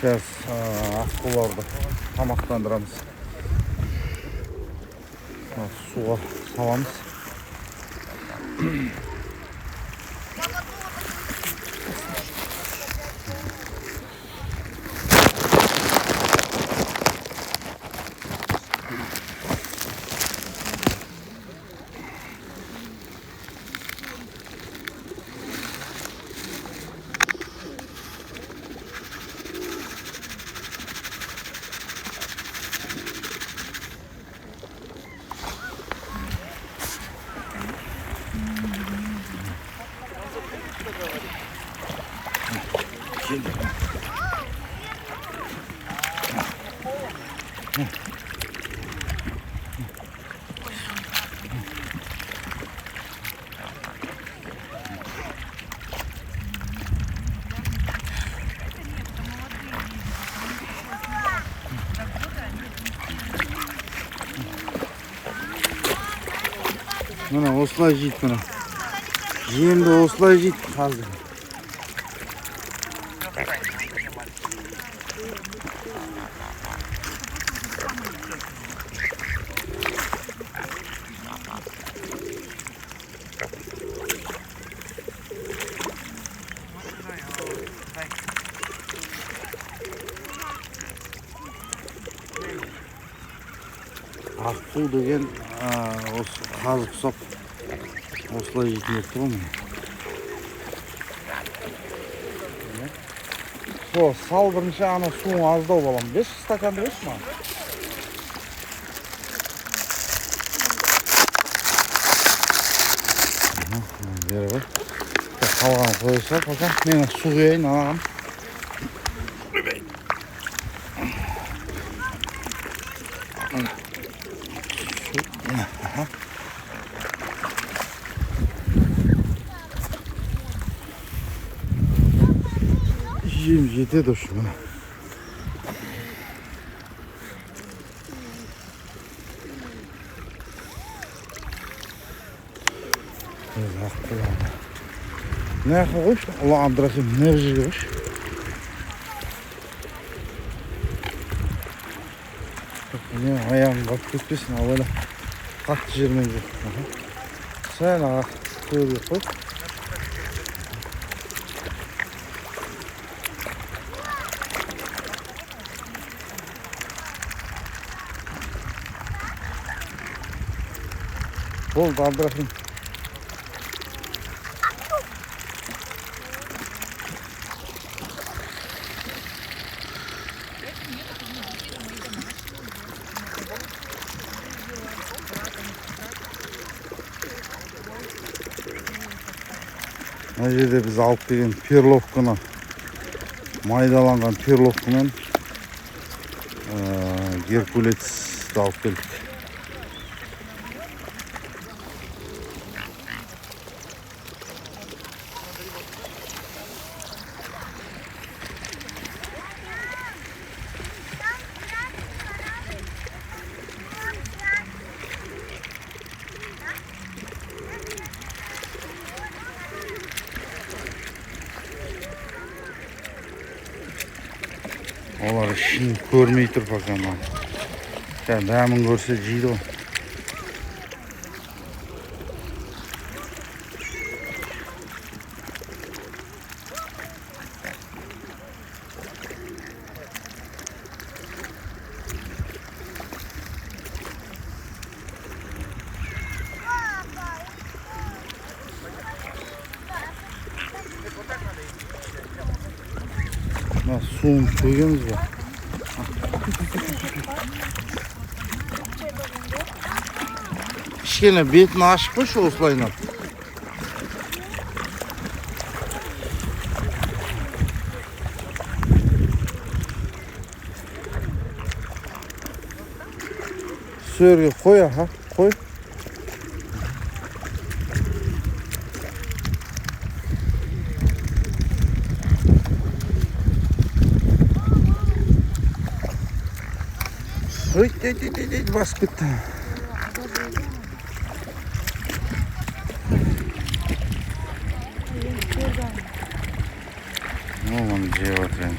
Biraz akkularda tamaqlandıramiz. Suğa salamız. Mana osılay jeydi mana. Jemdi osılay jeydi hazır. Aksu деген қазық ұсап осылай жейтін етті ғой міне. Сал бірінші ана суың аздау балам. 5 стаканды берші ма? Бері ғой. Қалғаны қойса, пока. Мен су құяйын анаған. 27 doşu bana. Ne koymuş? Allah Abdurrahim ne yapıyormuş? Ne ayağım bak tutmasın ha böyle kaç jirmeydi. Sen ağa koy. Oldu Abdurrahim. Mына жерде біз алып келген перловканы, майдаланған перловкамен геркулесті алып келдік. Олар ішін көрмей тұр пока ма. Дәмін көрсе жейді ғой. Суын көйгеміз ба? Кішкене бетін ашып қойшы осылайынан. Сөрге қой, аха, қой. Ой, басып кетті. Оны жеп отыр.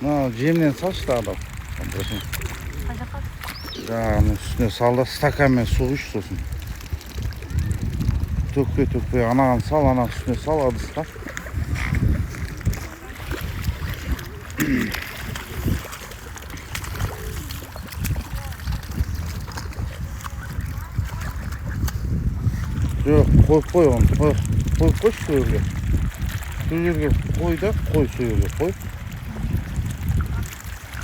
Mına jemden salшы da adam. Жаңағының үстіне сал да стаканмен су іш сосын. Төкпей анаған сал, ананың үстіне сал ыдысқа. Жоқ, қой оны. Қойып қойшы сол жерге. Сол жерге қой да, қой сол жерге қой.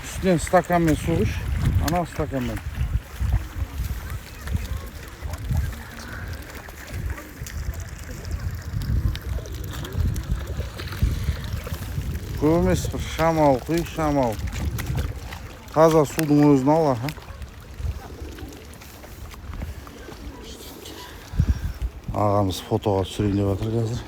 Үстінен стаканмен су іш, ана стаканмен. Көп емес, бір шамалы құй, шамалы. Таза судың өзін ал, аха. Ағамыз фотоға түсірейін деп жатыр қазір.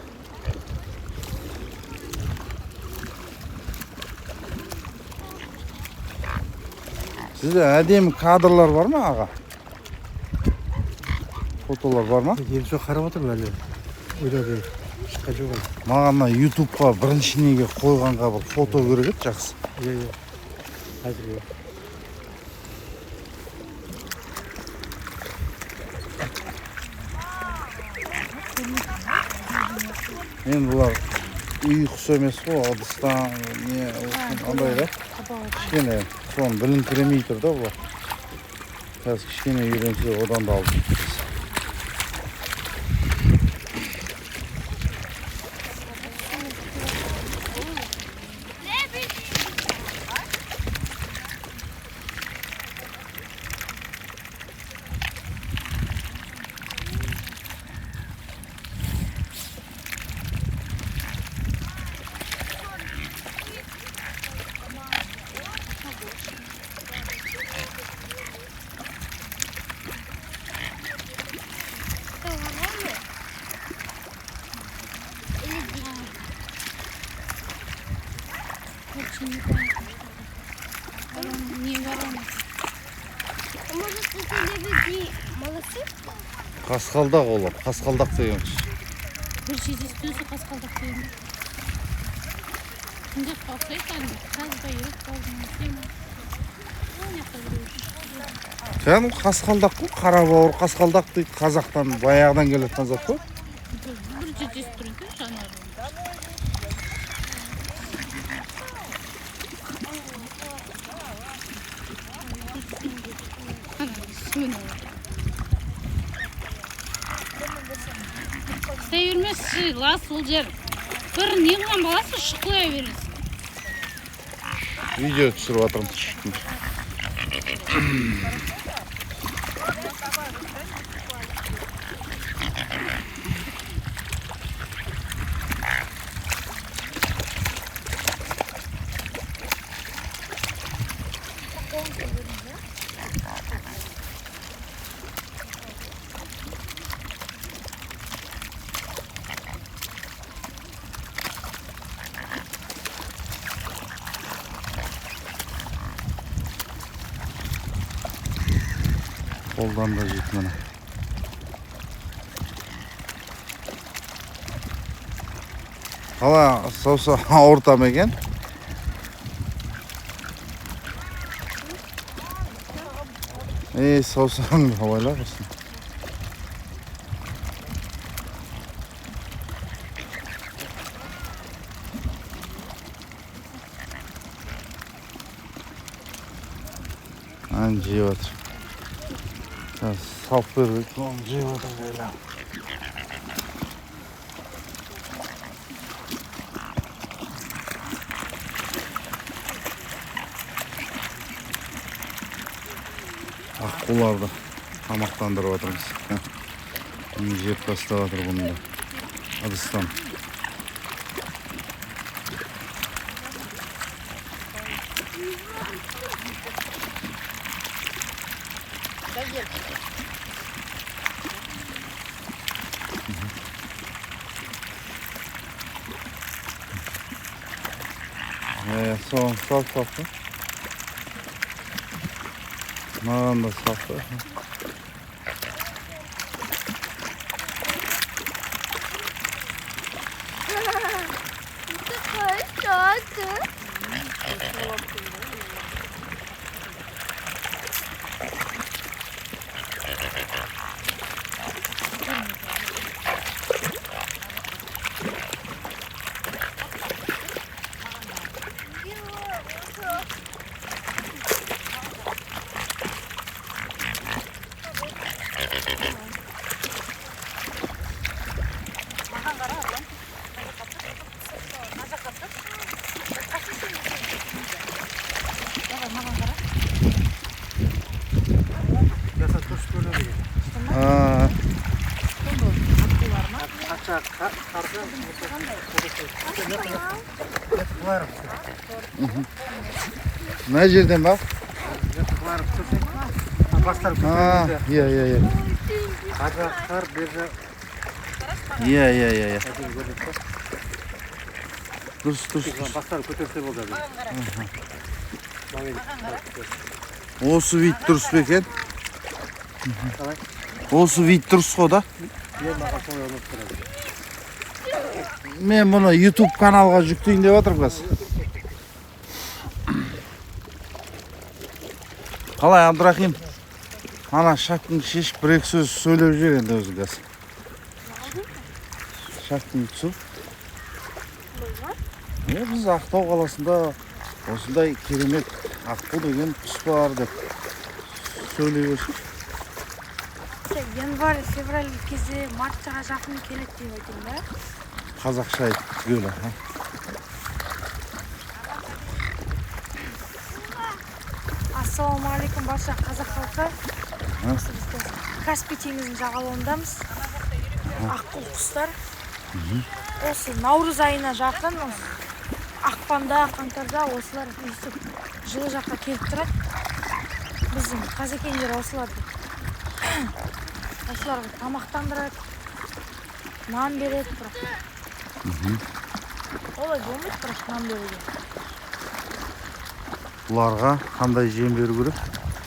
Сізде әдемі кадрлар бар ма, аға? Фотолар бар ма? Емші қарап отырмын әлі. Ойлады. Мағана ютубқа бірінші неге қойғанға бір фото керек еді, жақсы. Иә. Қазір. Мен бұлар үй құс емес қой, ыдыстан не андай да. Кішкене соны біліңкіремей тұр да бұлар. Қазір кішкене үйренсе одан да алып кетеміз. Қасқалдақ олар, қасқалдақ деген құс. Bir şey istiyorsa kaskaldak değil mi? Şimdi kalksaydı anne, kazda yürüp kaldığını değil mi? Ne yapabiliyorsun? Кәдімгі қасқалдақ қой, қара бауыр қасқалдақ дейді, қазақтан баяғыдан келетін зат қой. Bir şey istiyordu жануар. Сәйірмес лас ол жер. Bir не қылған баласы шықылай бересің. Видео түсіріп жатырмын. Қолдан да жейді мына. Қала сауса ауырта ма екен? Саусағың қалайла құрсын. Ан жеп жатыр. Салып беріп, оны жеп жатыр бейлі. Аққуларды тамақтандырып жатырмыз. Жеп тастап жатыр бұны да. Ыдыстан. Соң салып. Маған да салып. Какой шоты. Yasa turş böyle değil. Ha, Aşağı karda var. ne жерден bak? Var. Başlar. Ha, iya. Aşağı kar bir Iya. Dұрыс. başlar kötürse болады. Осы вид дұрыс па екен? Осы вид дұрыс қой да? Мен мұны YouTube каналға жүктейін деп жатырмын қазір. Қалай, Абдрахим? Ана шаптың шешіп бір-екі сөз сөйлеп жүр енді өзі қазір. Шаптың түсіп. Біз Ақтау қаласында осындай керемет аққу деген құс бар деп сөйлей берсін. Январь, февраль кезде мартқа жақын келеді деп айтайын да. Қазақша айт түгел. Ассалаумағалейкум барша қазақ халқы. Осы біз Каспий теңізінің жағалауындамыз. Аққу құстар. Осы наурыз айына жақын, ақпанда, қаңтарда осылар өйстіп жылы жаққа келіп тұрады. Біздің қазекендер осыларды осыларға тамақтандырады, нан береді, бірақ олай болмайды, бірақ нан беруге. Бұларға қандай жем беру керек?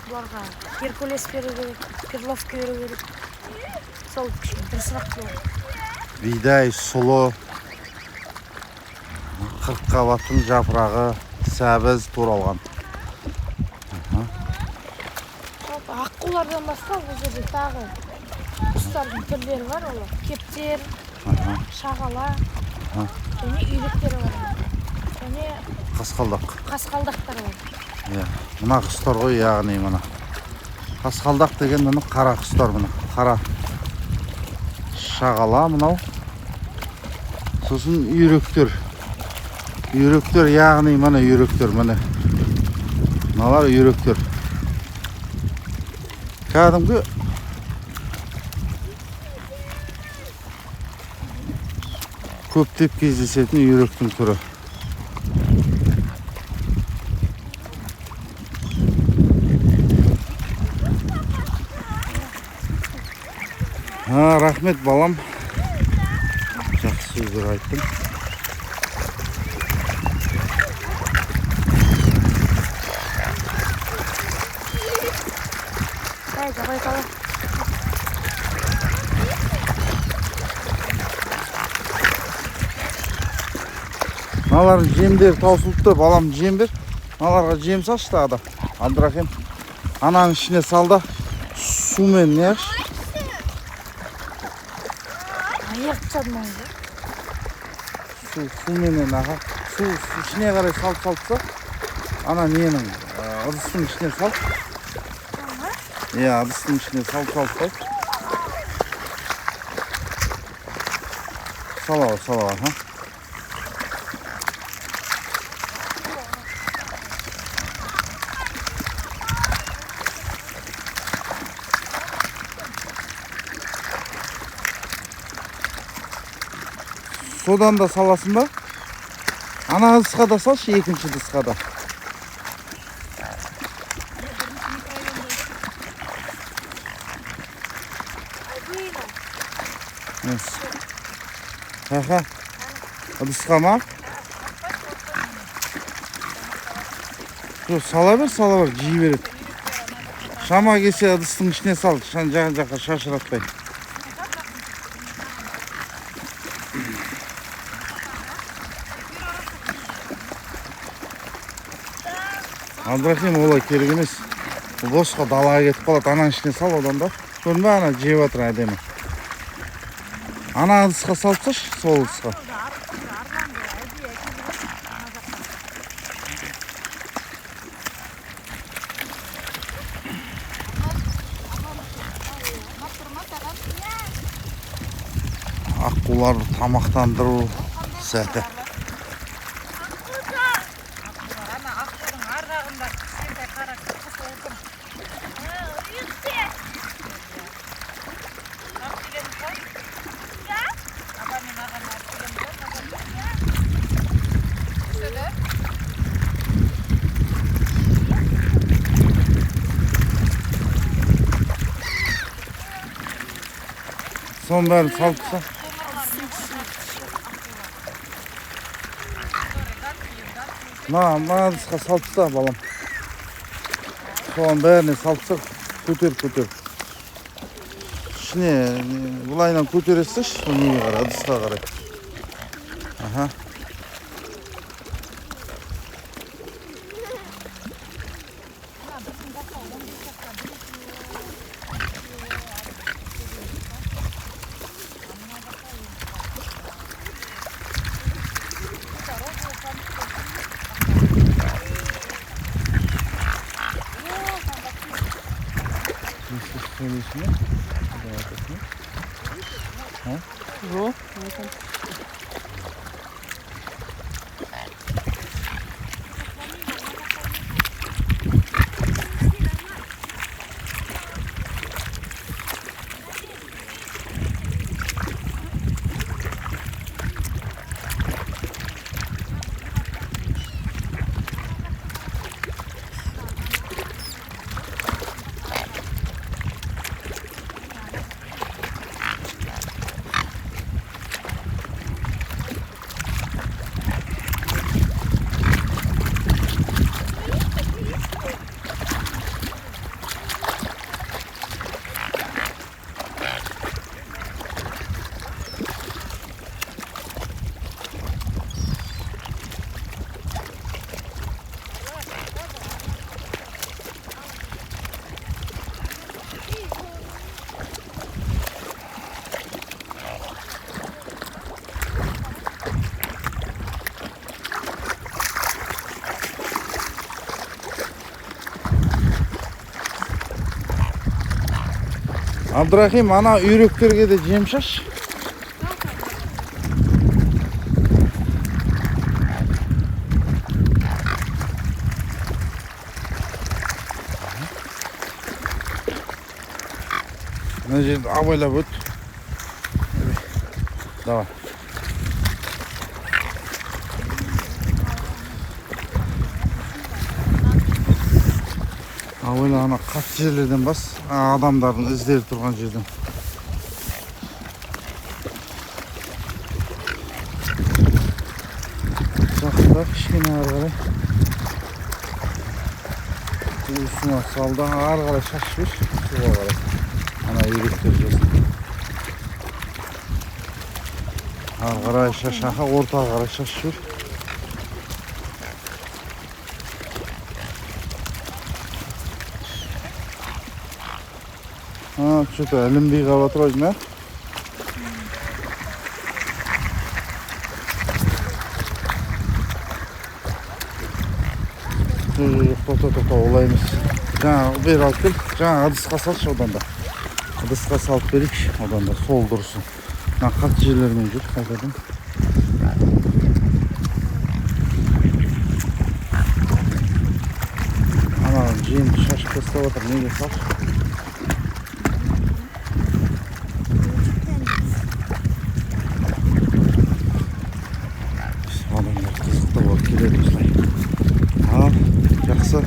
Бұларға геркулес беру керек, перловка беру керек. Сол кішкене дұрысырақ болады. Бидай, сұлы, қырыққабаттың жапырағы, сәбіз туралған. Аққулардан басқа бұл жерде тағы құстардың түрлері бар, олар кептер, шағала, және үйректері бар. Және қасқалдақтар бар. Мына құстар ғой, яғни мына. Қасқалдақ деген мына қара құстар, мына қара шағала мынау. Сосын үйректер. Үйректер, яғни мына үйректер, міне. Мыналар үйректер. Кәдімгі көптеп кездесетін үйректің түрі. Рахмет балам. Жақсы сөздер айттың. Байқала. Мыналардың жемдері таусылыпты, балам жем бер. Мыналарға жем салшы тағы да. Абдрахим. Ананың ішіне салды. Сумен не аш? Аяқ тұсады маңызы. Суменен аға. Су ішіне қарай салып-салыпса. Ана ненің ыдыстың ішіне салып. Ыдыстың ішіне салып-салып. Салава. Содан да саласың ба? Ана ыдысқа да салшы, екінші ыдысқа да. Ыдысқа ма? Сала бер, жей береді. Шама келсе ыдыстың ішіне сал, жан жаққа шашыратпай. Абдрахим олай керек емес. Босқа далаға кетіп қалады. Ананың ішіне сал одан да. Көрдің бе, ана жеп жатыр әдемі. Ана ыдысқа салып тасташы, сол ыдысқа. Аққуларды тамақтандыру сәті. Соның бәрін салып тастаса. Мына ыдысқа салып таста, балам. Соның бәріне салып таста, көтер. Ішіне бұлайынан көтересіз, неге қарай, ыдысқа қарай. Аха. Söyleyişini. Ha? Yok. Абдрахим, ана үйректерге де жем шаш. Мына жерді абайлап өт. Давай. Абайла ана қатты жерлерден бас, адамдардың іздері тұрған жерден. Жақында кішкене ары қарай. Уысына салды, ары қарай шашып жібер, суға қарай. Ана үйректер жасын. Ары қарай шашаға, ортаға қарай шашып жібер. Что-то ілінбей қалып отыр өзім, ә? Тоқта, олай емес. Жаңа бері алып кел, жаңа ыдысқа салшы одан да. Ыдысқа салып берейікші, одан да сол дұрысын. Мына қатты жерлермен жүр, қайтадан. Ана жемді шашып тастап отыр, неге салшы? Adamlar kızıkta var, gidelim. Al, yaksa.